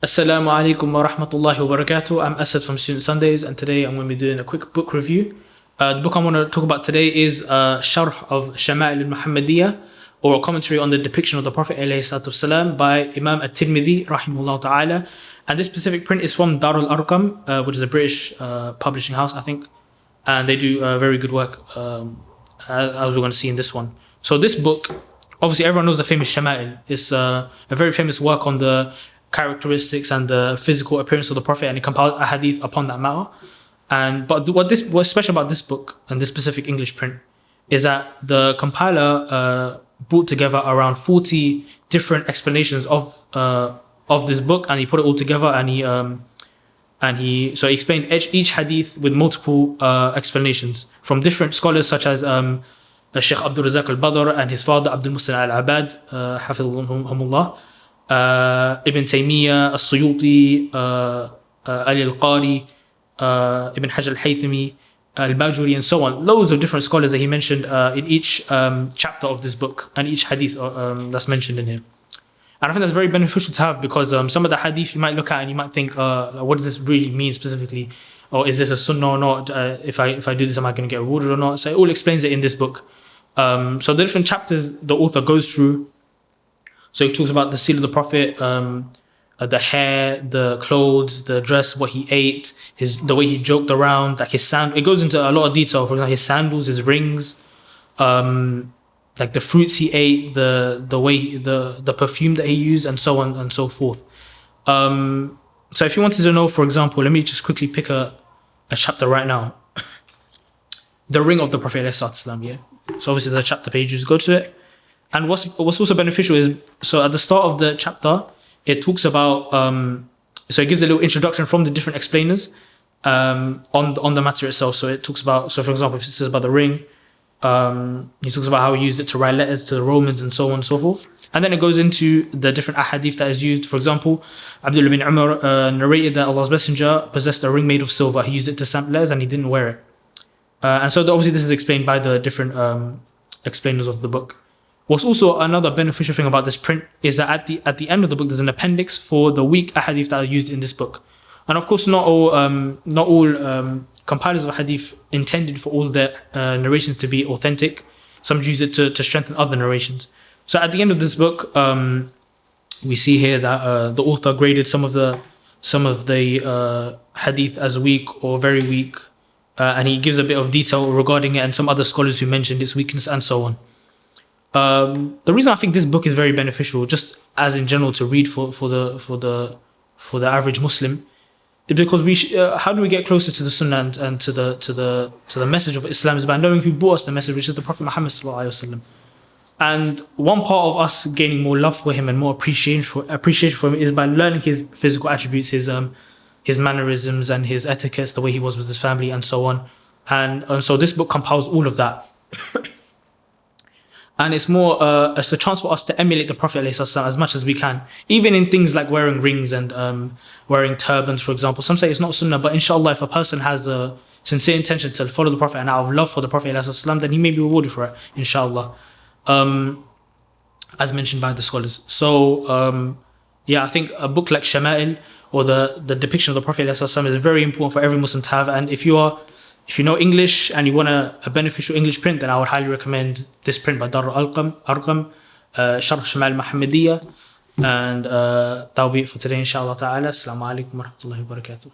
Assalamu alaikum wa rahmatullahi wa barakatuh. I'm Asad from Student Sundays, and today I'm going to be doing a quick book review. The book I want to talk about today is Sharh of Shama'il al-Muhammadiyya, or a commentary on the depiction of the Prophet ﷺ by Imam at-Tirmidhi rahimahullah ta'ala. And this specific print is from Dar al-Arqam, which is a British publishing house, I think. And they do very good work, as we're going to see in this one. So this book, obviously everyone knows the famous Shama'il. It's a very famous work on the characteristics and the physical appearance of the Prophet, and it compiles a hadith upon that matter. But what's special about this book and this specific English print is that the compiler brought together around 40 different explanations of this book, and he put it all together, and he explained each hadith with multiple explanations from different scholars such as Sheikh Abdul Razak al-Badr and his father Abdul Muhsin al-Abad, hafidhahumullah. Ibn Taymiyyah, As-Suyuti, Ali al-Qari, Ibn Hajar al-Haythami, al-Bajuri, and so on. Loads of different scholars that he mentioned in each chapter of this book and each hadith that's mentioned in here. And I think that's very beneficial to have, because some of the hadith you might look at and you might think, what does this really mean specifically? Or is this a sunnah or not? If I do this, am I going to get rewarded or not? So it all explains it in this book. So the different chapters the author goes through. So he talks about the seal of the Prophet, the hair, the clothes, the dress, what he ate, the way he joked around, like his sandals. It goes into a lot of detail. For example, his sandals, his rings, like the fruits he ate, the way the perfume that he used, and so on and so forth. So if you wanted to know, for example, let me just quickly pick a chapter right now. The ring of the Prophet ﷺ, yeah. So obviously the chapter page, just go to it. And what's also beneficial is, so at the start of the chapter, it talks about, so it gives a little introduction from the different explainers on the matter itself. So it talks about, so for example, if it says about the ring, he talks about how he used it to write letters to the Romans and so on and so forth. And then it goes into the different ahadith that is used. For example, Abdullah bin Umar narrated that Allah's Messenger possessed a ring made of silver. He used it to stamp letters and he didn't wear it. And so obviously this is explained by the different explainers of the book. What's also another beneficial thing about this print is that at the end of the book there's an appendix for the weak ahadith that are used in this book. And of course not all compilers of hadith intended for all their narrations to be authentic. Some use it to strengthen other narrations. So at the end of this book, we see here that the author graded some of the hadith as weak or very weak, and he gives a bit of detail regarding it, and some other scholars who mentioned its weakness and so on. The reason I think this book is very beneficial, just as in general to read for the average Muslim, is because how do we get closer to the Sunnah and to the message of Islam is by knowing who brought us the message, which is the Prophet Muhammad ﷺ. And one part of us gaining more love for him and more appreciation for him is by learning his physical attributes, his mannerisms and his etiquettes, the way he was with his family and so on. And so this book compiles all of that. And it's a chance for us to emulate the Prophet ﷺ as much as we can, even in things like wearing rings and wearing turbans, for example. Some say it's not sunnah, but inshallah, if a person has a sincere intention to follow the Prophet and out of love for the Prophet ﷺ, then he may be rewarded for it, inshallah, as mentioned by the scholars. So yeah, I think a book like Shama'il, or the depiction of the Prophet ﷺ, is very important for every Muslim to have. And if you know English and you want a beneficial English print, then I would highly recommend this print by Dar al-Arqam, Sharh Shama'il al-Muhammadiyya. And that'll be it for today, inshallah ta'ala. Assalamu alaikum wa rahmatullahi wa barakatuh.